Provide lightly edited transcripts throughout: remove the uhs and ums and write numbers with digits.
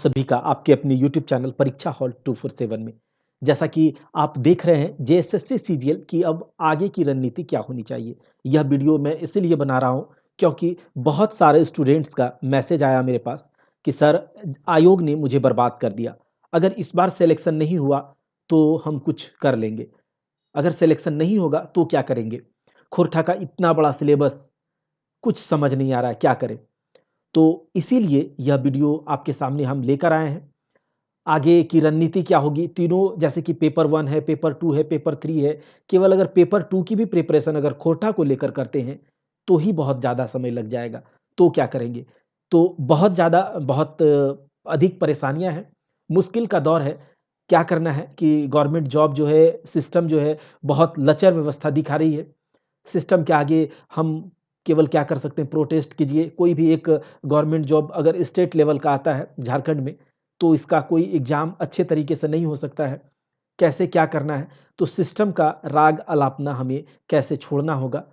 सभी का आपके अपने यूट्यूब चैनल परीक्षा हॉल 247 में। जैसा कि आप देख रहे हैं जेएसएससी सीजीएल की अब आगे की रणनीति क्या होनी चाहिए। यह वीडियो मैं इसीलिए बना रहा हूँ क्योंकि बहुत सारे स्टूडेंट्स का मैसेज आया मेरे पास कि सर आयोग ने मुझे बर्बाद कर दिया। अगर इस बार सिलेक्शन नहीं हुआ तो हम कुछ कर लेंगे। अगर सिलेक्शन नहीं होगा तो क्या करेंगे? खुरठा का इतना बड़ा सिलेबस, कुछ समझ नहीं आ रहा है क्या करें? तो इसीलिए यह वीडियो आपके सामने हम लेकर आए हैं। आगे की रणनीति क्या होगी? तीनों जैसे कि पेपर 1 है, पेपर 2 है, पेपर 3 है, केवल अगर पेपर 2 की भी प्रिपरेशन अगर खोरठा को लेकर करते हैं, तो ही बहुत ज़्यादा समय लग जाएगा। तो क्या करेंगे? तो बहुत अधिक परेशानियाँ हैं, मुश्किल का दौर है। क्या करना है कि गवर्नमेंट जॉब जो है, सिस्टम जो है, बहुत लचर व्यवस्था दिखा रही है। सिस्टम के आगे हम केवल क्या कर सकते हैं? प्रोटेस्ट कीजिए। कोई भी एक गवर्नमेंट जॉब अगर स्टेट लेवल का आता है झारखंड में, तो इसका कोई एग्ज़ाम अच्छे तरीके से नहीं हो सकता है। कैसे क्या करना है? तो सिस्टम का राग अलापना हमें कैसे छोड़ना होगा?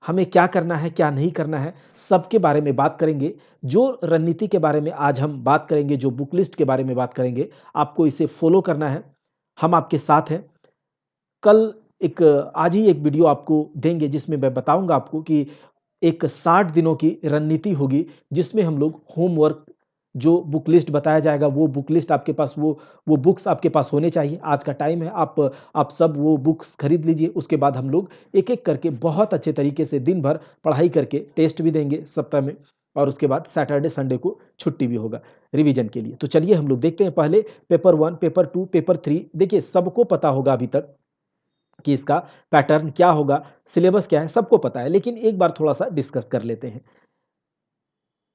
हमें क्या करना है, क्या नहीं करना है, सबके बारे में बात करेंगे। जो रणनीति के बारे में आज हम बात करेंगे, जो बुक लिस्ट के बारे में बात करेंगे, आपको इसे फ़ॉलो करना है। हम आपके साथ हैं। कल एक आज ही एक वीडियो आपको देंगे जिसमें मैं बताऊँगा आपको कि एक 60 दिनों की रणनीति होगी जिसमें हम लोग होमवर्क जो बुक लिस्ट बताया जाएगा वो बुक लिस्ट आपके पास वो बुक्स आपके पास होने चाहिए। आज का टाइम है आप सब वो बुक्स खरीद लीजिए। उसके बाद हम लोग एक-एक करके बहुत अच्छे तरीके से दिन भर पढ़ाई करके टेस्ट भी देंगे सप्ताह में और उसके बाद सैटरडे संडे को छुट्टी भी होगा रिवीजन के लिए। तो चलिए हम लोग देखते हैं पहले पेपर 1, पेपर 2, पेपर 3 देखिए सबको पता होगा अभी तक कि इसका पैटर्न क्या होगा, सिलेबस क्या है, सबको पता है। लेकिन एक बार थोड़ा-सा डिस्कस कर लेते हैं।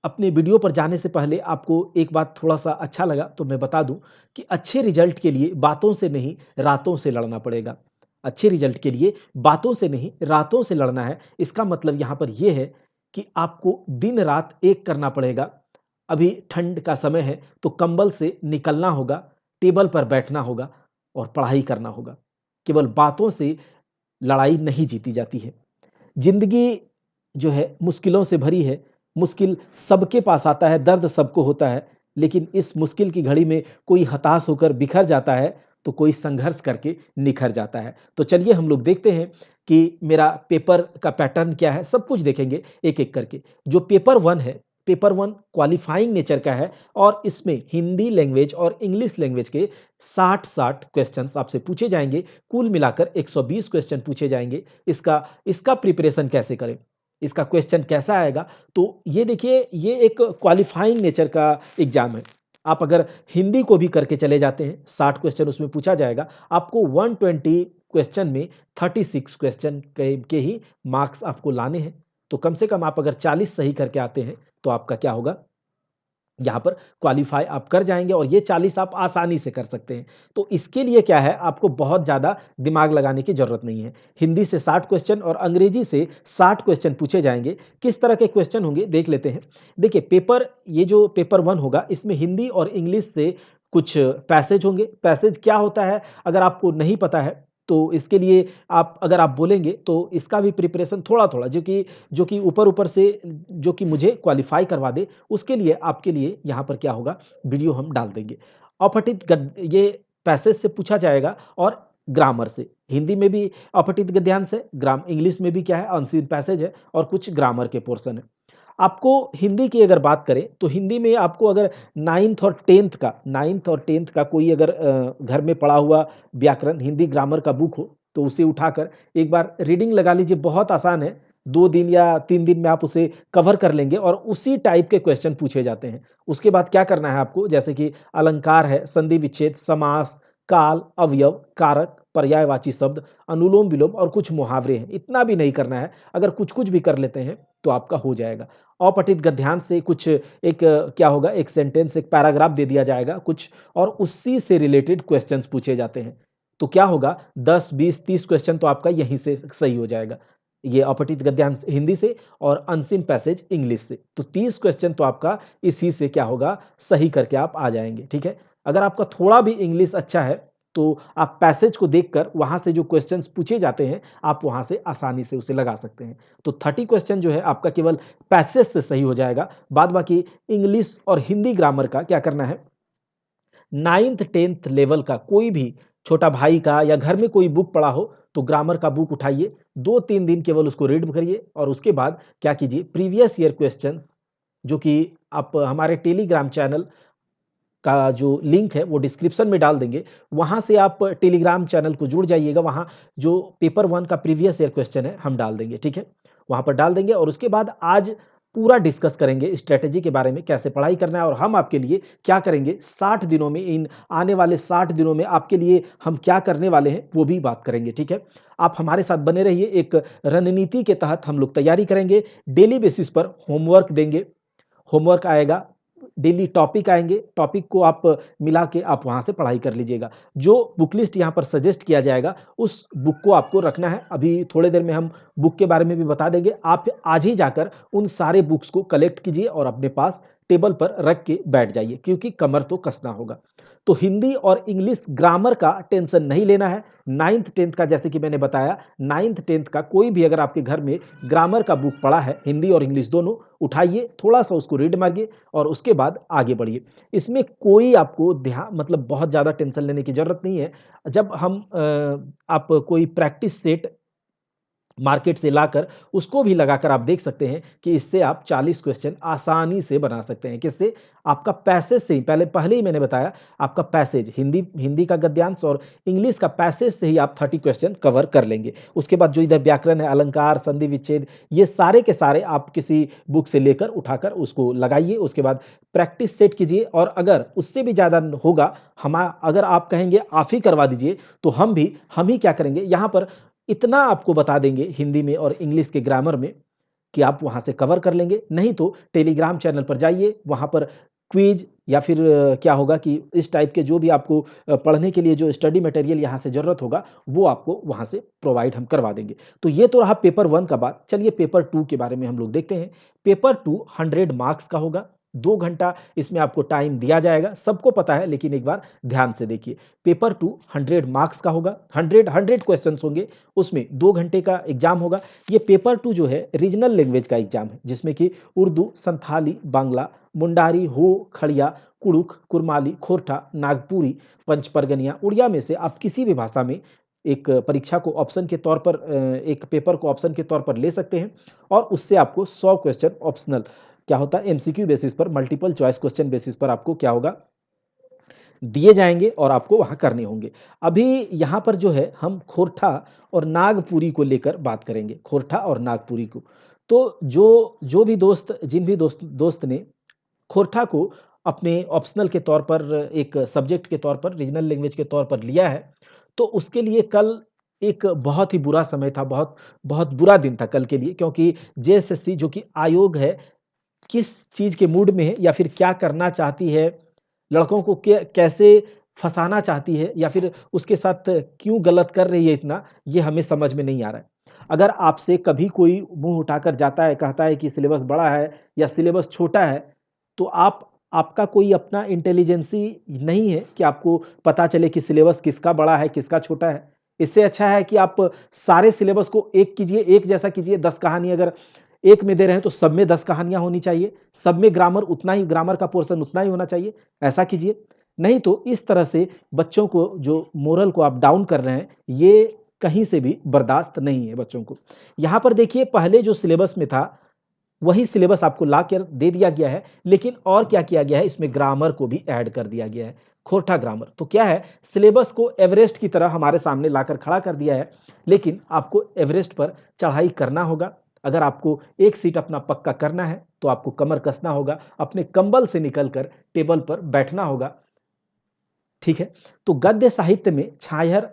अपने वीडियो पर जाने से पहले आपको एक बात थोड़ा-सा अच्छा लगा तो मैं बता दूँ कि अच्छे रिजल्ट के लिए बातों से नहीं, रातों से लड़ना पड़ेगा। अच्छे रिजल्ट के लिए बातों से नहीं, रातों से लड़ना है। इसका मतलब यहाँ पर ये है कि आपको दिन-रात एक करना पड़ेगा। अभी ठंड का समय है तो कंबल से निकलना होगा, टेबल पर बैठना होगा और पढ़ाई करना होगा। केवल बातों से लड़ाई नहीं जीती जाती है। ज़िंदगी जो है मुश्किलों से भरी है, मुश्किल सबके पास आता है, दर्द सबको होता है, लेकिन इस मुश्किल की घड़ी में कोई हताश होकर बिखर जाता है, तो कोई संघर्ष करके निखर जाता है। तो चलिए हम लोग देखते हैं कि मेरा पेपर का पैटर्न क्या है, सब कुछ देखेंगे एक-एक करके। जो पेपर 1 है, पेपर 1 क्वालीफाइंग नेचर का है और इसमें हिंदी लैंग्वेज और इंग्लिश लैंग्वेज के 60-60 क्वेश्चन्स आपसे पूछे जाएँगे, कुल मिलाकर 120 क्वेश्चन पूछे जाएँगे। इसका इसका प्रिपरेशन कैसे करें? इसका क्वेश्चन कैसा आएगा? तो ये देखिए, ये एक क्वालीफाइंग नेचर का एग्ज़ाम है। आप अगर हिंदी को भी करके चले जाते हैं, 60 क्वेश्चन उसमें पूछा जाएगा, आपको 120 क्वेश्चन में 36 क्वेश्चन के ही मार्क्स आपको लाने हैं। तो कम से कम आप अगर 40 सही करके आते हैं, तो आपका क्या होगा? यहाँ पर क्वालीफाई आप कर जाएँगे और ये 40 आप आसानी से कर सकते हैं। तो इसके लिए क्या है, आपको बहुत ज़्यादा दिमाग लगाने की ज़रूरत नहीं है। हिंदी से 60 क्वेश्चन और अंग्रेजी से 60 क्वेश्चन पूछे जाएँगे। किस तरह के क्वेश्चन होंगे देख लेते हैं। देखिए ये जो पेपर 1 होगा इसमें हिंदी और इंग्लिश से कुछ पैसेज होंगे। पैसेज क्या होता है अगर आपको नहीं पता है, तो इसके लिए आप अगर आप बोलेंगे तो इसका भी प्रिपरेशन थोड़ा-थोड़ा जो कि ऊपर-ऊपर से जो कि मुझे क्वालीफाई करवा दे, उसके लिए आपके लिए यहाँ पर क्या होगा, वीडियो हम डाल देंगे। अपठित गद ये पैसेज से पूछा जाएगा और ग्रामर से। हिंदी में भी अपठित गद्यांश है, इंग्लिश में भी क्या है, अनसीन पैसेज है और कुछ ग्रामर के पोर्शन है। आपको हिंदी की अगर बात करें, तो हिंदी में आपको अगर 9th और 10th का कोई अगर घर में पढ़ा हुआ व्याकरण, हिंदी ग्रामर का बुक हो, तो उसे उठाकर एक बार रीडिंग लगा लीजिए, बहुत आसान है। 2 दिन या 3 दिन में आप उसे कवर कर लेंगे और उसी टाइप के क्वेश्चन पूछे जाते हैं। उसके बाद क्या करना है आपको, जैसे कि अलंकार है, संधि विच्छेद, समास, काल, अवयव, कारक, पर्यायवाची शब्द, अनुलोम-विलोम और कुछ मुहावरे हैं। इतना भी नहीं करना है, अगर कुछ-कुछ भी कर लेते हैं, तो आपका हो जाएगा। अपठित गद्यांश से कुछ एक क्या होगा, एक सेंटेंस, एक पैराग्राफ दे दिया जाएगा कुछ और उसी से रिलेटेड क्वेश्चंस पूछे जाते हैं। तो क्या होगा, 10, 20, 30 क्वेश्चन तो आपका यहीं से सही हो जाएगा। ये अपठित गद्यांश हिंदी से और अनसीन पैसेज इंग्लिश से। तो 30 क्वेश्चन तो आपका इसी से क्या होगा, सही करके आप आ जाएँगे, ठीक है? अगर आपका थोड़ा भी इंग्लिश अच्छा है, तो आप पैसेज को देखकर वहाँ से जो क्वेश्चंस पूछे जाते हैं, आप वहाँ से आसानी से उसे लगा सकते हैं। तो 30 क्वेश्चन जो है आपका केवल पैसेज से सही हो जाएगा, बाद बाकी इंग्लिश और हिंदी ग्रामर का क्या करना है, 9th 10th लेवल का कोई भी छोटा भाई का या घर में कोई बुक पढ़ा हो तो ग्रामर का बुक उठाइए, 2-3 दिन केवल उसको रीड करिए और उसके बाद क्या कीजिए, प्रीवियस ईयर क्वेश्चंस जो कि आप हमारे टेलीग्राम चैनल का जो लिंक है वो डिस्क्रिप्शन में डाल देंगे, वहाँ से आप टेलीग्राम चैनल को जुड़ जाइएगा, वहाँ जो पेपर 1 का प्रीवियस ईयर क्वेश्चन है हम डाल देंगे, ठीक है? वहाँ पर डाल देंगे और उसके बाद आज पूरा डिस्कस करेंगे स्ट्रैटेजी के बारे में, कैसे पढ़ाई करना है और हम आपके लिए क्या करेंगे 60 दिनों में, इन आने वाले 60 दिनों में आपके लिए हम क्या करने वाले हैं वो भी बात करेंगे, ठीक है? आप हमारे साथ बने रहिए, एक रणनीति के तहत हम लोग तैयारी करेंगे, डेली बेसिस पर होमवर्क देंगे, होमवर्क आएगा, डेली टॉपिक आएँगे, टॉपिक को आप मिला के आप वहाँ से पढ़ाई कर लीजिएगा। जो बुक लिस्ट यहाँ पर सजेस्ट किया जाएगा, उस बुक को आपको रखना है। अभी थोड़ी देर में हम बुक के बारे में भी बता देंगे। आप आज ही जाकर उन सारे बुक्स को कलेक्ट कीजिए और अपने पास टेबल पर रख के बैठ जाइए, क्योंकि कमर तो कसना होगा। तो हिंदी और इंग्लिश ग्रामर का टेंशन नहीं लेना है। 9th 10th का, जैसे कि मैंने बताया, 9th 10th का कोई भी अगर आपके घर में ग्रामर का बुक पड़ा है, हिंदी और इंग्लिश दोनों, उठाइए, थोड़ा-सा उसको रीड मारिए और उसके बाद आगे बढ़िए। इसमें कोई आपको मतलब बहुत ज़्यादा टेंशन लेने की ज़रूरत नहीं है। जब हम आप कोई प्रैक्टिस सेट मार्केट से लाकर उसको भी लगाकर आप देख सकते हैं कि इससे आप 40 क्वेश्चन आसानी से बना सकते हैं। किससे? आपका पैसेज से ही, पहले ही मैंने बताया, आपका पैसेज हिंदी हिंदी का गद्यांश और इंग्लिश का पैसेज से ही आप 30 क्वेश्चन कवर कर लेंगे। उसके बाद जो इधर व्याकरण है, अलंकार, संधि विच्छेद, ये सारे के सारे आप किसी बुक से लेकर उठाकर उसको लगाइए। उसके बाद प्रैक्टिस सेट कीजिए और अगर उससे भी ज़्यादा होगा, अगर आप कहेंगे आप ही करवा दीजिए, तो हम ही क्या करेंगे, यहाँ पर इतना आपको बता देंगे हिंदी में और इंग्लिश के ग्रामर में कि आप वहाँ से कवर कर लेंगे। नहीं तो टेलीग्राम चैनल पर जाइए, वहाँ पर क्विज़ या फिर क्या होगा कि इस टाइप के जो भी आपको पढ़ने के लिए जो स्टडी मटेरियल यहाँ से ज़रूरत होगा, वो आपको वहाँ से प्रोवाइड हम करवा देंगे। तो ये तो रहा पेपर 1 का बात। चलिए पेपर 2 के बारे में हम लोग देखते हैं। पेपर 2 100 मार्क्स का होगा। 2 घंटा इसमें आपको टाइम दिया जाएगा, सबको पता है, लेकिन एक बार ध्यान से देखिए। पेपर 2 100 मार्क्स का होगा, 100 क्वेश्चंस होंगे, उसमें 2 घंटे का एग्जाम होगा। ये पेपर 2 जो है रीजनल लैंग्वेज का एग्जाम है, जिसमें कि उर्दू, संथाली, बांग्ला, मुंडारी, हो, खड़िया, कुड़ुख, कुरमाली, खोरठा, नागपुरी, पंच परगनिया, उड़िया में से आप किसी भी भाषा में एक परीक्षा को ऑप्शन के तौर पर एक पेपर को ऑप्शन के तौर पर ले सकते हैं और उससे आपको 100 क्वेश्चन ऑप्शनल क्या होता है, एमसीक्यू बेसिस पर, मल्टीपल चॉइस क्वेश्चन बेसिस पर आपको क्या होगा, दिए जाएँगे और आपको वहाँ करने होंगे। अभी यहाँ पर जो है हम खोरठा और नागपुरी को लेकर बात करेंगे, खोरठा और नागपुरी को। तो जो भी दोस्त, जिन भी दोस्त ने खोरठा को अपने ऑप्शनल के तौर पर, एक सब्जेक्ट के तौर पर, रीजनल लैंग्वेज के तौर पर लिया है, तो उसके लिए कल एक बहुत ही बुरा समय था, बहुत बहुत बुरा दिन था कल के लिए, क्योंकि जेएसएससी जो कि आयोग है, किस चीज़ के मूड में है या फिर क्या करना चाहती है, लड़कों को कैसे फँसाना चाहती है या फिर उसके साथ क्यों गलत कर रही है इतना, ये हमें समझ में नहीं आ रहा है। अगर आपसे कभी कोई मुँह उठाकर जाता है, कहता है कि सिलेबस बड़ा है या सिलेबस छोटा है, तो आपका कोई अपना इंटेलिजेंसी नहीं है कि आपको पता चले कि सिलेबस किसका बड़ा है, किसका छोटा है। इससे अच्छा है कि आप सारे सिलेबस को एक कीजिए, एक जैसा कीजिए, 10 कहानी अगर एक में दे रहे हैं तो सब में 10 कहानियाँ होनी चाहिए, सब में ग्रामर का पोर्शन उतना ही होना चाहिए, ऐसा कीजिए। नहीं तो इस तरह से बच्चों को, जो मोरल को आप डाउन कर रहे हैं, ये कहीं से भी बर्दाश्त नहीं है बच्चों को। यहाँ पर देखिए, पहले जो सिलेबस में था, वही सिलेबस आपको लाकर दे दिया गया है, लेकिन और क्या किया गया है, इसमें ग्रामर को भी ऐड कर दिया गया है, खोरठा ग्रामर। तो क्या है, सिलेबस को एवरेस्ट की तरह हमारे सामने लाकर खड़ा कर दिया है, लेकिन आपको एवरेस्ट पर चढ़ाई करना होगा। अगर आपको एक सीट अपना पक्का करना है, तो आपको कमर कसना होगा, अपने कंबल से निकलकर टेबल पर बैठना होगा, ठीक है? तो गद्य साहित्य में छायर,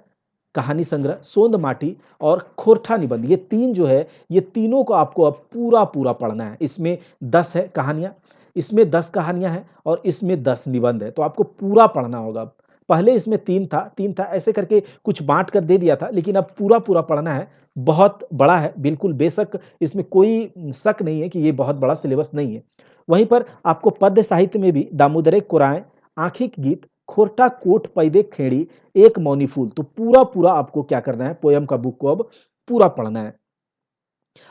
कहानी संग्रह, सोंद माटी और खोरठा निबंध, ये 3 जो है, ये तीनों को आपको अब पूरा-पूरा पढ़ना है। इसमें 10 है कहानियाँ, इसमें 10 कहानियाँ हैं और इसमें 10 निबंध है, तो आपको पूरा पढ़ना होगा अब। पहले इसमें 3 था, ऐसे करके कुछ बाँट कर दे दिया था, लेकिन अब पूरा-पूरा पढ़ना है। बहुत बड़ा है, बिल्कुल बेशक इसमें कोई शक नहीं है कि ये बहुत बड़ा सिलेबस नहीं है। वहीं पर आपको पद्य साहित्य में भी दामोदर कुराएँ, आँखिक गीत, खोरठा कोट पैदे खेड़ी एक मौनी फूल। तो पूरा पूरा आपको क्या करना है, पोयम का बुक को अब पूरा पढ़ना है।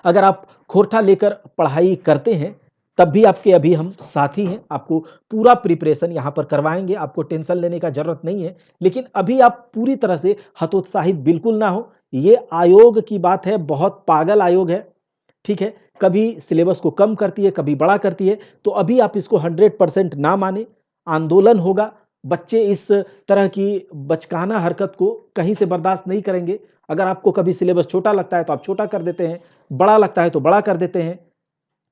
अगर आप खोरठा लेकर पढ़ाई करते हैं तब भी आपके अभी हम साथी हैं, आपको पूरा प्रिपरेशन यहाँ पर करवाएंगे, आपको टेंशन लेने का जरूरत नहीं है। लेकिन अभी आप पूरी तरह से हतोत्साहित बिल्कुल ना हो, ये आयोग की बात है, बहुत पागल आयोग है, ठीक है। कभी सिलेबस को कम करती है, कभी बड़ा करती है, तो अभी आप इसको 100% ना माने, आंदोलन होगा। बच्चे इस तरह की बचकाना हरकत को कहीं से बर्दाश्त नहीं करेंगे। अगर आपको कभी सिलेबस छोटा लगता है तो आप छोटा कर देते हैं, बड़ा लगता है तो बड़ा कर देते हैं,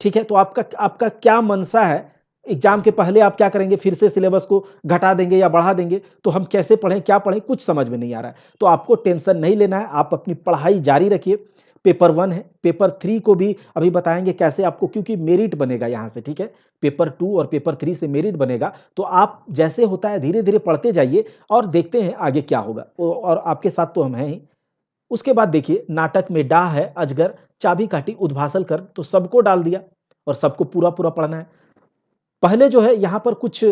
ठीक है। तो आपका आपका क्या मनसा है, एग्जाम के पहले आप क्या करेंगे, फिर से सिलेबस को घटा देंगे या बढ़ा देंगे, तो हम कैसे पढ़ें, क्या पढ़ें, कुछ समझ में नहीं आ रहा है। तो आपको टेंशन नहीं लेना है, आप अपनी पढ़ाई जारी रखिए। पेपर 1 है, पेपर 3 को भी अभी बताएंगे कैसे आपको, क्योंकि मेरिट बनेगा यहाँ से, ठीक है। पेपर 2 और पेपर 3 से मेरिट बनेगा, तो आप जैसे होता है धीरे धीरे पढ़ते जाइए और देखते हैं आगे क्या होगा, और आपके साथ तो हम हैं ही। उसके बाद देखिए, नाटक में डाह है अजगर, चाबी काटी उद्भासल कर, तो सबको डाल दिया और सबको पूरा पूरा पढ़ना है। पहले जो है यहाँ पर कुछ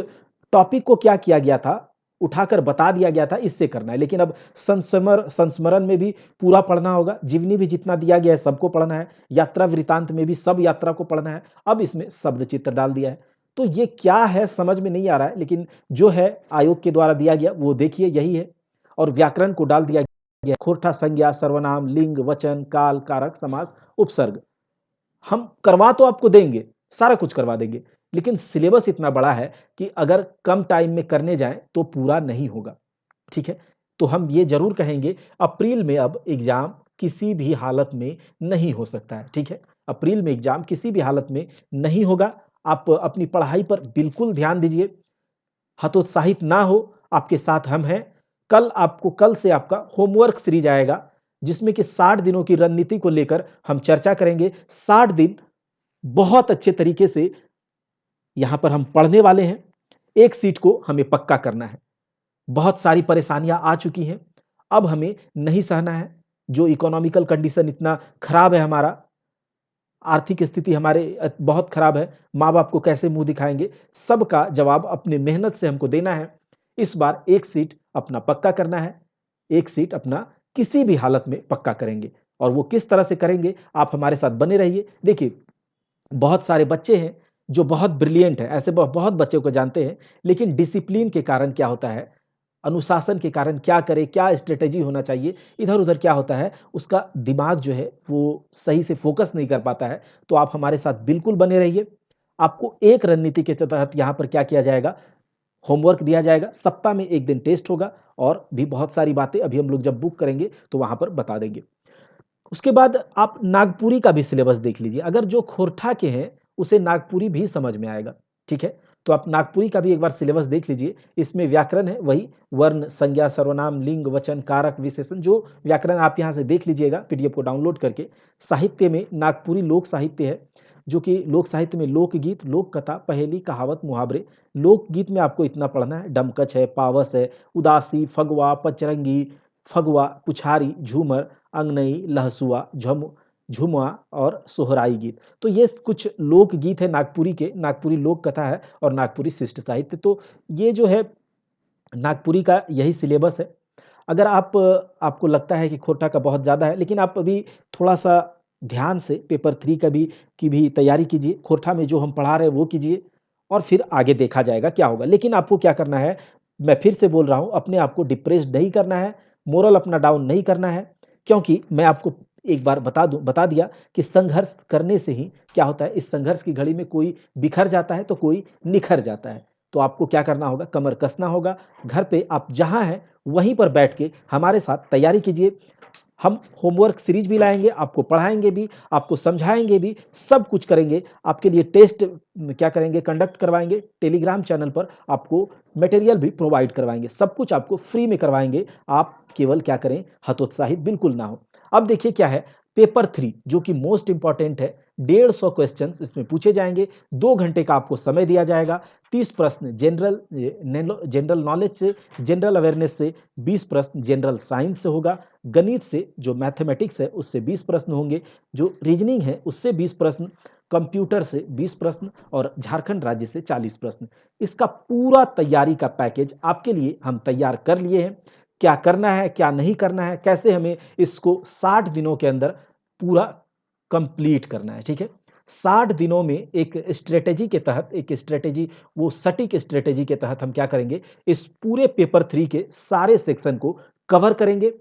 टॉपिक को क्या किया गया था, उठाकर बता दिया गया था, इससे करना है। लेकिन अब संस्मरण में भी पूरा पढ़ना होगा, जीवनी भी जितना दिया गया है सबको पढ़ना है, यात्रा वृतांत में भी सब यात्रा को पढ़ना है। अब इसमें शब्द चित्र डाल दिया है, तो ये क्या है समझ में नहीं आ रहा है, लेकिन जो है आयोग के द्वारा दिया गया वो देखिए यही है। और व्याकरण को डाल दिया गया, खोरठा, संज्ञा, सर्वनाम, लिंग, वचन, काल, कारक, समास, उपसर्ग। हम करवा तो आपको देंगे, सारा कुछ करवा देंगे, लेकिन सिलेबस इतना बड़ा है कि अगर कम टाइम में करने जाएं तो पूरा नहीं होगा, ठीक है। तो हम ये जरूर कहेंगे, अप्रैल में अब एग्जाम किसी भी हालत में नहीं हो सकता है, ठीक है। अप्रैल में एग्जाम किसी भी हालत में नहीं होगा। आप अपनी पढ़ाई पर बिल्कुल ध्यान दीजिए, हतोत्साहित ना हो, आपके साथ हम हैं। कल से आपका होमवर्क सीरीज आएगा, जिसमें कि 60 दिनों की रणनीति को लेकर हम चर्चा करेंगे। 60 दिन बहुत अच्छे तरीके से यहां पर हम पढ़ने वाले हैं। एक सीट को हमें पक्का करना है। बहुत सारी परेशानियां आ चुकी हैं, अब हमें नहीं सहना है। जो इकोनॉमिकल कंडीशन इतना खराब है, हमारा आर्थिक स्थिति हमारे बहुत खराब है, माँ बाप को कैसे मुंह दिखाएंगे, सबका जवाब अपने मेहनत से हमको देना है। इस बार एक सीट अपना पक्का करना है, एक सीट अपना किसी भी हालत में पक्का करेंगे। और वो किस तरह से करेंगे, आप हमारे साथ बने रहिए। देखिए, बहुत सारे बच्चे हैं जो बहुत ब्रिलियंट है, ऐसे बहुत बच्चों को जानते हैं, लेकिन डिसिप्लिन के कारण क्या होता है, अनुशासन के कारण क्या करे, क्या स्ट्रेटेजी होना चाहिए, इधर उधर क्या होता है, उसका दिमाग जो है वो सही से फोकस नहीं कर पाता है। तो आप हमारे साथ बिल्कुल बने रहिए। आपको एक रणनीति के तहत यहाँ पर क्या किया जाएगा, होमवर्क दिया जाएगा, सप्ताह में एक दिन टेस्ट होगा, और भी बहुत सारी बातें अभी हम लोग जब बुक करेंगे तो वहां पर बता देंगे। उसके बाद आप नागपुरी का भी सिलेबस देख लीजिए, अगर जो खोरठा के हैं उसे नागपुरी भी समझ में आएगा, ठीक है। तो आप नागपुरी का भी एक बार सिलेबस देख लीजिए। इसमें व्याकरण है, वही वर्ण, संज्ञा, सर्वनाम, लिंग, वचन, कारक, विशेषण, जो व्याकरण आप यहाँ से देख लीजिएगा पीडीएफ को डाउनलोड करके। साहित्य में नागपुरी लोक साहित्य है, जो कि लोक साहित्य में लोकगीत, लोक कथा, पहेली, कहावत, मुहावरे। लोकगीत में आपको इतना पढ़ना है, डमकच है, पावस है, उदासी, फगवा, पचरंगी, फगवा, पुछारी, झूमर, अंगनई, लहसुआ, झुमुआ और सोहराई गीत। तो ये कुछ लोक गीत है नागपुरी के, नागपुरी लोक कथा है और नागपुरी शिष्ट साहित्य। तो ये जो है नागपुरी का यही सिलेबस है। अगर आपको लगता है कि खोरठा का बहुत ज़्यादा है, लेकिन आप अभी थोड़ा सा ध्यान से पेपर 3 की भी तैयारी कीजिए, खोरठा में जो हम पढ़ा रहे हैं वो कीजिए, और फिर आगे देखा जाएगा क्या होगा। लेकिन आपको क्या करना है, मैं फिर से बोल रहा हूँ, अपने आप को डिप्रेस्ड नहीं करना है, मोरल अपना डाउन नहीं करना है। क्योंकि मैं आपको एक बार बता दिया कि संघर्ष करने से ही क्या होता है, इस संघर्ष की घड़ी में कोई बिखर जाता है तो कोई निखर जाता है। तो आपको क्या करना होगा, कमर कसना होगा। घर पे आप जहां हैं वहीं पर बैठ के हमारे साथ तैयारी कीजिए। हम होमवर्क सीरीज भी लाएंगे, आपको पढ़ाएंगे भी, आपको समझाएंगे भी, सब कुछ करेंगे। आपके लिए टेस्ट क्या करेंगे, कंडक्ट करवाएंगे। टेलीग्राम चैनल पर आपको मटेरियल भी प्रोवाइड करवाएंगे, सब कुछ आपको फ्री में करवाएंगे। आप केवल क्या करें, हतोत्साहित बिल्कुल ना हो। अब देखिए क्या है, पेपर 3 जो कि मोस्ट इंपॉर्टेंट है, 150 क्वेश्चंस इसमें पूछे जाएंगे। 2 घंटे का आपको समय दिया जाएगा। 30 प्रश्न जनरल नॉलेज से, जनरल अवेयरनेस से, 20 प्रश्न जनरल साइंस से होगा, गणित से जो मैथमेटिक्स है उससे 20 प्रश्न होंगे, जो रीजनिंग है उससे 20 प्रश्न, कंप्यूटर से 20 प्रश्न और झारखंड राज्य से 40 प्रश्न। इसका पूरा तैयारी का पैकेज आपके लिए हम तैयार कर लिए हैं। क्या करना है, क्या नहीं करना है, कैसे हमें इसको 60 दिनों के अंदर पूरा कंप्लीट करना है, ठीक है। 60 दिनों में एक स्ट्रेटेजी के तहत, एक स्ट्रेटेजी, वो सटीक स्ट्रेटेजी के तहत हम क्या करेंगे, इस पूरे पेपर 3 के सारे सेक्शन को कवर करेंगे।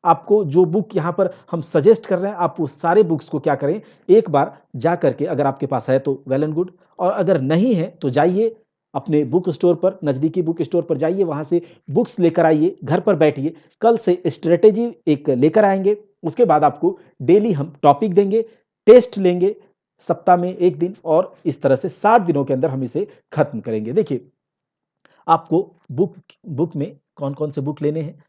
आपको जो बुक यहाँ पर हम सजेस्ट कर रहे हैं, आप उस सारे बुक्स को क्या करें, एक बार जा करके, अगर आपके पास है तो वेल एंड गुड, और अगर नहीं है तो जाइए अपने बुक स्टोर पर, नज़दीकी बुक स्टोर पर जाइए, वहाँ से बुक्स लेकर आइए, घर पर बैठिए, कल से स्ट्रेटेजी एक लेकर आएंगे। उसके बाद आपको डेली हम टॉपिक देंगे, टेस्ट लेंगे सप्ताह में 1 दिन, और इस तरह से 60 दिनों के अंदर हम इसे खत्म करेंगे। देखिए, आपको बुक बुक में कौन कौन से बुक लेने हैं,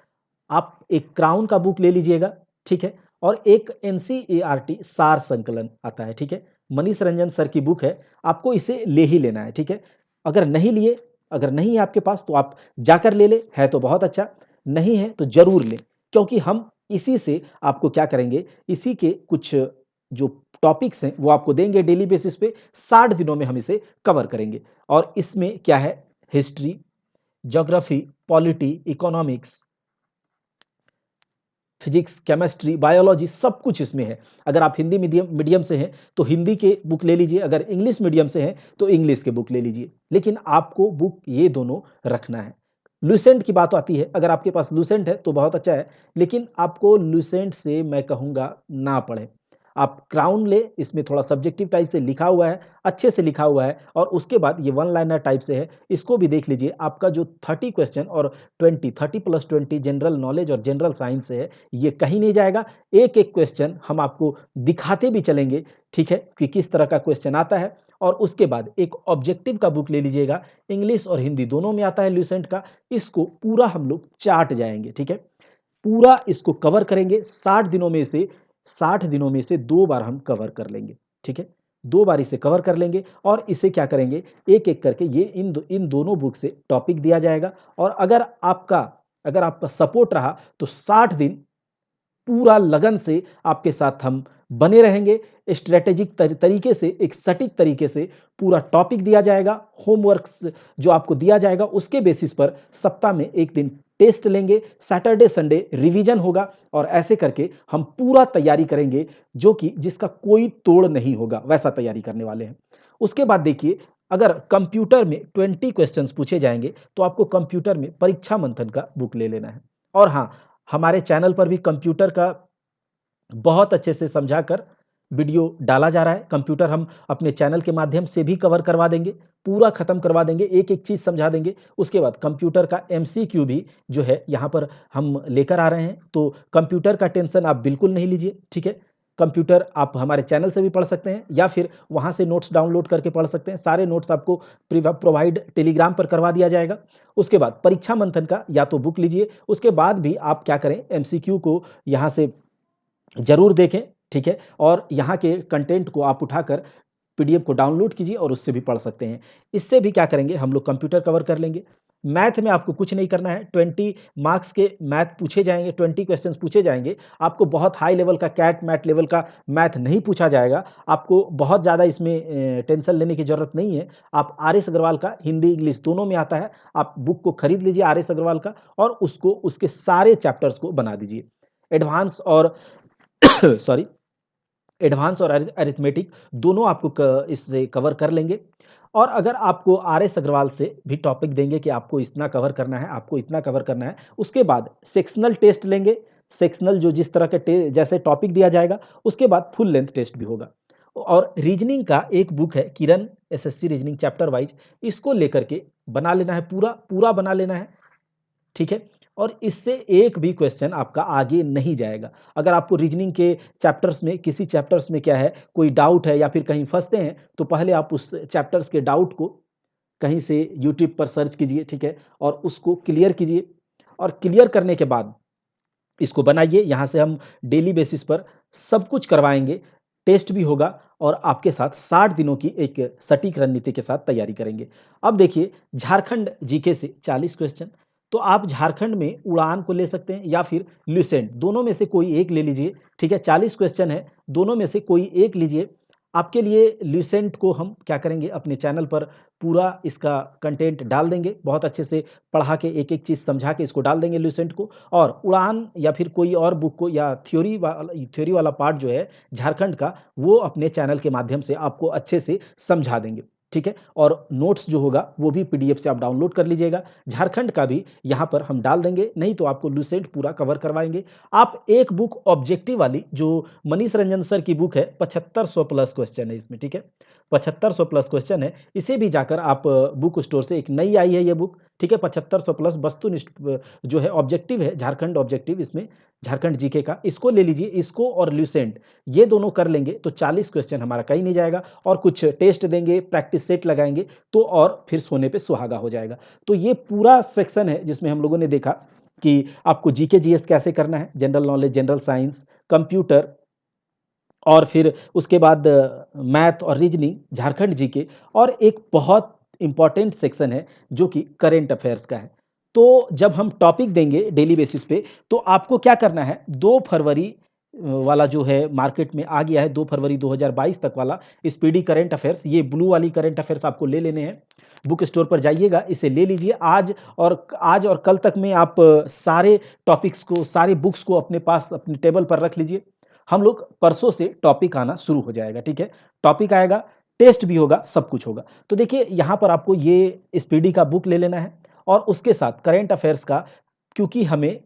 आप एक क्राउन का बुक ले लीजिएगा, ठीक है, और एक एनसीईआरटी सार संकलन आता है, ठीक है, मनीष रंजन सर की बुक है, आपको इसे ले ही लेना है, ठीक है। अगर नहीं लिए, अगर नहीं है आपके पास तो आप जाकर ले ले, है तो बहुत अच्छा, नहीं है तो जरूर लें, क्योंकि हम इसी से आपको क्या करेंगे, इसी के कुछ जो टॉपिक्स हैं वो आपको देंगे डेली बेसिस पे, 60 दिनों में हम इसे कवर करेंगे। और इसमें क्या है, history, geography, polity, economics, physics, chemistry, biology, सब कुछ इसमें है। अगर आप हिंदी मीडियम से हैं तो हिंदी के बुक ले लीजिए, अगर इंग्लिश मीडियम से हैं तो इंग्लिश के बुक ले लीजिए, लेकिन आपको बुक ये दोनों रखना है। लुसेंट की बात आती है, अगर आपके पास लुसेंट है तो बहुत अच्छा है, लेकिन आपको लुसेंट से मैं कहूँगा ना पढ़ें, आप क्राउन ले, इसमें थोड़ा सब्जेक्टिव टाइप से लिखा हुआ है, अच्छे से लिखा हुआ है, और उसके बाद ये वन लाइनर टाइप से है, इसको भी देख लीजिए। आपका जो 30 क्वेश्चन और 30 प्लस 20 जनरल नॉलेज और जनरल साइंस से है, ये कहीं नहीं जाएगा। एक एक क्वेश्चन हम आपको दिखाते भी चलेंगे, ठीक है, कि किस तरह का क्वेश्चन आता है। और उसके बाद एक ऑब्जेक्टिव का बुक ले लीजिएगा, इंग्लिश और हिंदी दोनों में आता है ल्यूसेंट का, इसको पूरा हम लोग चाट जाएंगे, ठीक है, पूरा इसको कवर करेंगे 60 दिनों में से। 60 दिनों में से 2 बार हम कवर कर लेंगे, ठीक है, 2 बार इसे कवर कर लेंगे, और इसे क्या करेंगे, एक एक करके ये इन दोनों बुक से टॉपिक दिया जाएगा। और अगर आपका सपोर्ट रहा तो 60 दिन पूरा लगन से आपके साथ हम बने रहेंगे। स्ट्रेटेजिक तरीके से, एक सटीक तरीके से पूरा टॉपिक दिया जाएगा, होमवर्क्स जो आपको दिया जाएगा उसके बेसिस पर सप्ताह में 1 दिन टेस्ट लेंगे, सैटरडे संडे रिवीजन होगा, और ऐसे करके हम पूरा तैयारी करेंगे, जो कि जिसका कोई तोड़ नहीं होगा, वैसा तैयारी करने वाले हैं। उसके बाद देखिए, अगर कंप्यूटर में 20 क्वेश्चंस पूछे जाएंगे तो आपको कंप्यूटर में परीक्षा मंथन का बुक ले लेना है। और हाँ, हमारे चैनल पर भी कंप्यूटर का बहुत अच्छे से समझाकर वीडियो डाला जा रहा है। कंप्यूटर हम अपने चैनल के माध्यम से भी कवर करवा देंगे, पूरा खत्म करवा देंगे, एक एक चीज़ समझा देंगे। उसके बाद कंप्यूटर का एमसीक्यू भी जो है यहाँ पर हम लेकर आ रहे हैं, तो कंप्यूटर का टेंशन आप बिल्कुल नहीं लीजिए, ठीक है। कंप्यूटर आप हमारे चैनल से भी पढ़ सकते हैं, या फिर वहाँ से नोट्स डाउनलोड करके पढ़ सकते हैं। सारे नोट्स आपको प्रोवाइड टेलीग्राम पर करवा दिया जाएगा। उसके बाद परीक्षा मंथन का या तो बुक लीजिए, उसके बाद भी आप क्या करें, एमसीक्यू को यहाँ से ज़रूर देखें, ठीक है, और यहाँ के कंटेंट को आप उठाकर पीडीएफ को डाउनलोड कीजिए और उससे भी पढ़ सकते हैं। इससे भी क्या करेंगे, हम लोग कंप्यूटर कवर कर लेंगे। मैथ में आपको कुछ नहीं करना है, 20 मार्क्स के मैथ पूछे जाएंगे, 20 क्वेश्चंस पूछे जाएंगे। आपको बहुत हाई लेवल का कैट मैट लेवल का मैथ नहीं पूछा जाएगा, आपको बहुत ज़्यादा इसमें टेंशन लेने की ज़रूरत नहीं है। आप आर एस अग्रवाल का हिंदी इंग्लिश दोनों में आता है, आप बुक को खरीद लीजिए आर एस अग्रवाल का, और उसको उसके सारे चैप्टर्स को बना दीजिए। एडवांस और सॉरी, एडवांस और अरिथमेटिक दोनों आपको इससे कवर कर लेंगे। और अगर आपको आर एस अग्रवाल से भी टॉपिक देंगे कि आपको इतना कवर करना है, आपको इतना कवर करना है, उसके बाद सेक्शनल टेस्ट लेंगे। सेक्शनल जो जिस तरह के जैसे टॉपिक दिया जाएगा, उसके बाद फुल लेंथ टेस्ट भी होगा। और रीजनिंग का एक बुक है, किरण एसएससी रीजनिंग चैप्टर वाइज, इसको लेकर के बना लेना है, पूरा पूरा बना लेना है, ठीक है। और इससे एक भी क्वेश्चन आपका आगे नहीं जाएगा। अगर आपको रीजनिंग के चैप्टर्स में, किसी चैप्टर्स में क्या है, कोई डाउट है या फिर कहीं फंसते हैं, तो पहले आप उस चैप्टर्स के डाउट को कहीं से यूट्यूब पर सर्च कीजिए, ठीक है, और उसको क्लियर कीजिए। और क्लियर करने के बाद इसको बनाइए। यहाँ से हम डेली बेसिस पर सब कुछ करवाएंगे, टेस्ट भी होगा, और आपके साथ 60 दिनों की एक सटीक रणनीति के साथ तैयारी करेंगे। अब देखिए, झारखंड जीके से 40 क्वेश्चन, तो आप झारखंड में उड़ान को ले सकते हैं या फिर ल्यूसेंट, दोनों में से कोई एक ले लीजिए, ठीक है। 40 क्वेश्चन है, दोनों में से कोई एक लीजिए। आपके लिए ल्यूसेंट को हम क्या करेंगे, अपने चैनल पर पूरा इसका कंटेंट डाल देंगे, बहुत अच्छे से पढ़ा के एक-एक चीज़ समझा के इसको डाल देंगे ल्यूसेंट को, और उड़ान या फिर कोई और बुक को या थ्योरी वाला पार्ट जो है झारखंड का, वो अपने चैनल के माध्यम से आपको अच्छे से समझा देंगे, ठीक है? और नोट्स जो होगा वो भी पीडीएफ से आप डाउनलोड कर लीजिएगा। झारखंड का भी यहाँ पर हम डाल देंगे, नहीं तो आपको ल्यूसेंट पूरा कवर करवाएँगे। आप एक बुक ऑब्जेक्टिव वाली जो मनीष रंजन सर की बुक है, 7500 प्लस क्वेश्चन है इसमें, ठीक है? 7500 प्लस क्वेश्चन है, इसे भी जाकर आप बुक स्टोर से, एक नई आई है ये बुक, ठीक है? 7500 प्लस वस्तुनिष्ठ जो है ऑब्जेक्टिव है, झारखंड ऑब्जेक्टिव, इसमें झारखंड जीके का, इसको ले लीजिए, इसको और ल्यूसेंट ये दोनों कर लेंगे तो 40 क्वेश्चन हमारा कहीं नहीं जाएगा, और कुछ टेस्ट देंगे, प्रैक्टिस सेट लगाएँगे तो और फिर सोने पे सुहागा हो जाएगा। तो ये पूरा सेक्शन है जिसमें हम लोगों ने देखा कि आपको जीके जीएस कैसे करना है, general knowledge, general science, computer, और फिर उसके बाद मैथ और रीजनिंग, झारखंड जीके, और एक बहुत इम्पॉर्टेंट सेक्शन है जो कि करंट अफेयर्स का है। तो जब हम टॉपिक देंगे डेली बेसिस पे, तो आपको क्या करना है, 2 फरवरी वाला जो है मार्केट में आ गया है, 2 फरवरी 2022 तक वाला स्पीडी करंट अफेयर्स, ये ब्लू वाली करंट अफेयर्स आपको ले लेने हैं। बुक स्टोर पर जाइएगा, इसे ले लीजिए। आज और कल तक में आप सारे टॉपिक्स को, सारे बुक्स को अपने पास अपने टेबल पर रख लीजिए। हम लोग परसों से टॉपिक आना शुरू हो जाएगा, ठीक है? टॉपिक आएगा, टेस्ट भी होगा, सब कुछ होगा। तो देखिए यहाँ पर आपको ये स्पीडी का बुक ले लेना है, और उसके साथ करंट अफेयर्स का, क्योंकि हमें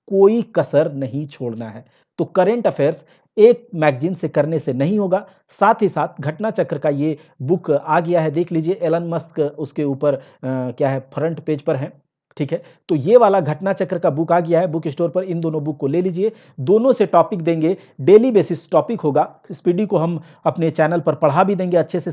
कोई कसर नहीं छोड़ना है। तो करंट अफेयर्स एक मैगज़ीन से करने से नहीं होगा, साथ ही साथ घटना चक्र का ये बुक आ गया है, देख लीजिए, एलन मस्क उसके ऊपर क्या है, फ्रंट पेज पर है, ठीक है? तो ये वाला घटना चक्र का बुक आ गया है बुक स्टोर पर, इन दोनों बुक को ले लीजिए, दोनों से टॉपिक देंगे, डेली बेसिस टॉपिक होगा। स्पीडी को हम अपने चैनल पर पढ़ा भी देंगे अच्छे से,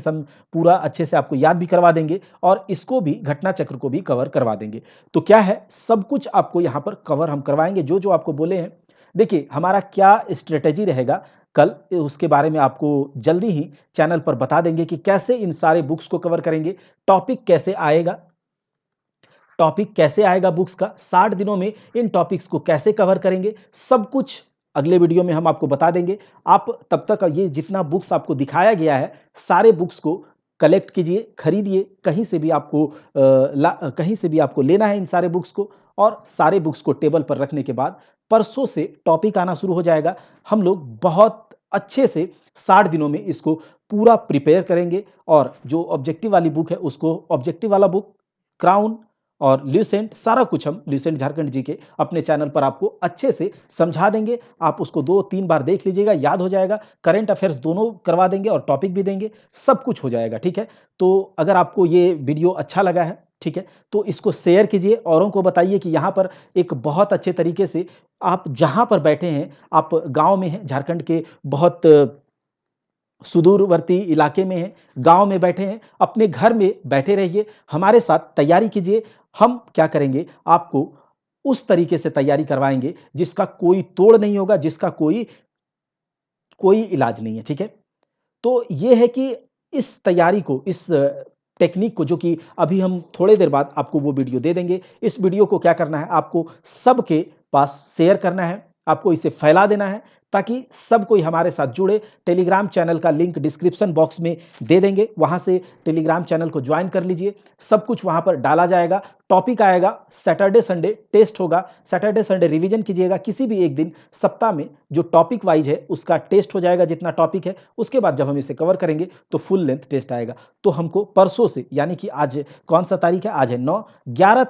पूरा अच्छे से आपको याद भी करवा देंगे, और इसको भी, घटना चक्र को भी कवर करवा देंगे। तो क्या है, सब कुछ आपको यहाँ पर कवर हम करवाएँगे, जो-जो आपको बोले हैं। देखिए, हमारा क्या स्ट्रैटेजी रहेगा कल, उसके बारे में आपको जल्दी ही चैनल पर बता देंगे कि कैसे इन सारे बुक्स को कवर करेंगे, टॉपिक कैसे आएगा बुक्स का, 60 दिनों में इन टॉपिक्स को कैसे कवर करेंगे, सब कुछ अगले वीडियो में हम आपको बता देंगे। आप तब तक ये जितना बुक्स आपको दिखाया गया है, सारे बुक्स को कलेक्ट कीजिए, खरीदिए, कहीं से भी आपको लेना है इन सारे बुक्स को, और सारे बुक्स को टेबल पर रखने के बाद परसों से टॉपिक आना शुरू हो जाएगा। हम लोग बहुत अच्छे से 60 दिनों में इसको पूरा प्रिपेयर करेंगे, और जो ऑब्जेक्टिव वाली बुक है उसको, ऑब्जेक्टिव वाला बुक, क्राउन और ल्यूसेंट, सारा कुछ हम ल्यूसेंट झारखंड जी के अपने चैनल पर आपको अच्छे से समझा देंगे। आप उसको 2-3 बार देख लीजिएगा, याद हो जाएगा। करंट अफेयर्स दोनों करवा देंगे और टॉपिक भी देंगे, सब कुछ हो जाएगा, ठीक है? तो अगर आपको ये वीडियो अच्छा लगा है, ठीक है, तो इसको शेयर कीजिए, औरों को बताइए कि यहाँ पर एक बहुत अच्छे तरीके से, आप जहाँ पर बैठे हैं, आप गाँव में हैं, झारखंड के बहुत सुदूरवर्ती इलाके में हैं, गाँव में बैठे हैं, अपने घर में बैठे रहिए, हमारे साथ तैयारी कीजिए। हम क्या करेंगे, आपको उस तरीके से तैयारी करवाएँगे जिसका कोई तोड़ नहीं होगा, जिसका कोई कोई इलाज नहीं है, ठीक है? तो ये है कि इस तैयारी को, इस टेक्नीक को, जो कि अभी हम थोड़े देर बाद आपको वो वीडियो दे देंगे, इस वीडियो को क्या करना है, आपको सबके पास शेयर करना है, आपको इसे फैला देना है, ताकि सब कोई हमारे साथ जुड़े। टेलीग्राम चैनल का लिंक डिस्क्रिप्शन बॉक्स में दे देंगे, वहाँ से टेलीग्राम चैनल को ज्वाइन कर लीजिए, सब कुछ वहाँ पर डाला जाएगा। टॉपिक आएगा, सैटरडे संडे टेस्ट होगा, सैटरडे संडे रिवीजन कीजिएगा, किसी भी एक दिन सप्ताह में जो टॉपिक वाइज है उसका टेस्ट हो जाएगा, जितना टॉपिक है, उसके बाद जब हम इसे कवर करेंगे तो फुल लेंथ टेस्ट आएगा। तो हमको परसों से, यानी कि आज कौन सा तारीख है, आज है 9, 11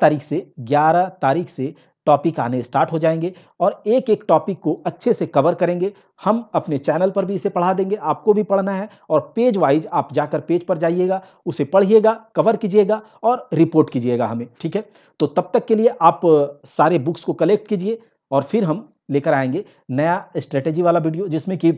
तारीख से टॉपिक आने स्टार्ट हो जाएंगे, और एक-एक टॉपिक को अच्छे से कवर करेंगे। हम अपने चैनल पर भी इसे पढ़ा देंगे, आपको भी पढ़ना है, और पेज वाइज आप जाकर पेज पर जाइएगा, उसे पढ़िएगा, कवर कीजिएगा और रिपोर्ट कीजिएगा हमें, ठीक है? तो तब तक के लिए आप सारे बुक्स को कलेक्ट कीजिए, और फिर हम लेकर आएँगे नया स्ट्रैटेजी वाला वीडियो, जिसमें कि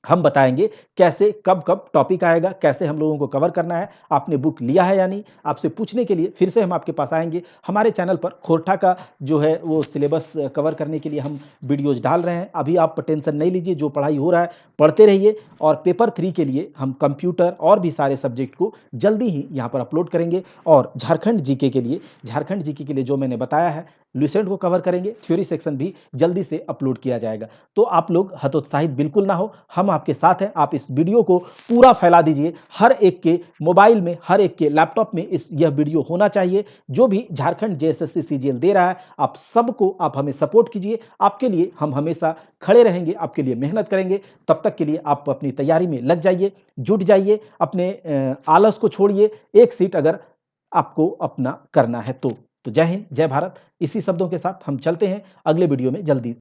हम बताएँगे कैसे, कब-कब टॉपिक आएगा, कैसे हम लोगों को कवर करना है, आपने बुक लिया है या नहीं, आपसे पूछने के लिए फिर से हम आपके पास आएँगे। हमारे चैनल पर खोरठा का जो है वो सिलेबस कवर करने के लिए हम वीडियोज़ डाल रहे हैं। अभी आप टेंशन नहीं लीजिए, जो पढ़ाई हो रहा है पढ़ते रहिए, और पेपर 3 के लिए हम कंप्यूटर और भी सारे सब्जेक्ट को जल्दी ही यहाँ पर अपलोड करेंगे। और झारखंड जीके के लिए जो मैंने बताया है, लुसेंट को कवर करेंगे, थ्योरी सेक्शन भी जल्दी से अपलोड किया जाएगा। तो आप लोग हतोत्साहित बिल्कुल ना हो, हम आपके साथ हैं। आप इस वीडियो को पूरा फैला दीजिए, हर एक के मोबाइल में, हर एक के लैपटॉप में यह वीडियो होना चाहिए। जो भी झारखंड जेएसएससी सीजीएल दे रहा है, आप सबको आप हमें सपोर्ट कीजिए। आपके लिए हम हमेशा खड़े रहेंगे, आपके लिए मेहनत करेंगे। तब तक के लिए आप अपनी तैयारी में लग जाइए, जुट जाइए, अपने आलस को छोड़िए। एक सीट अगर आपको अपना करना है तो जय हिंद, जय भारत। इसी शब्दों के साथ हम चलते हैं, अगले वीडियो में जल्दी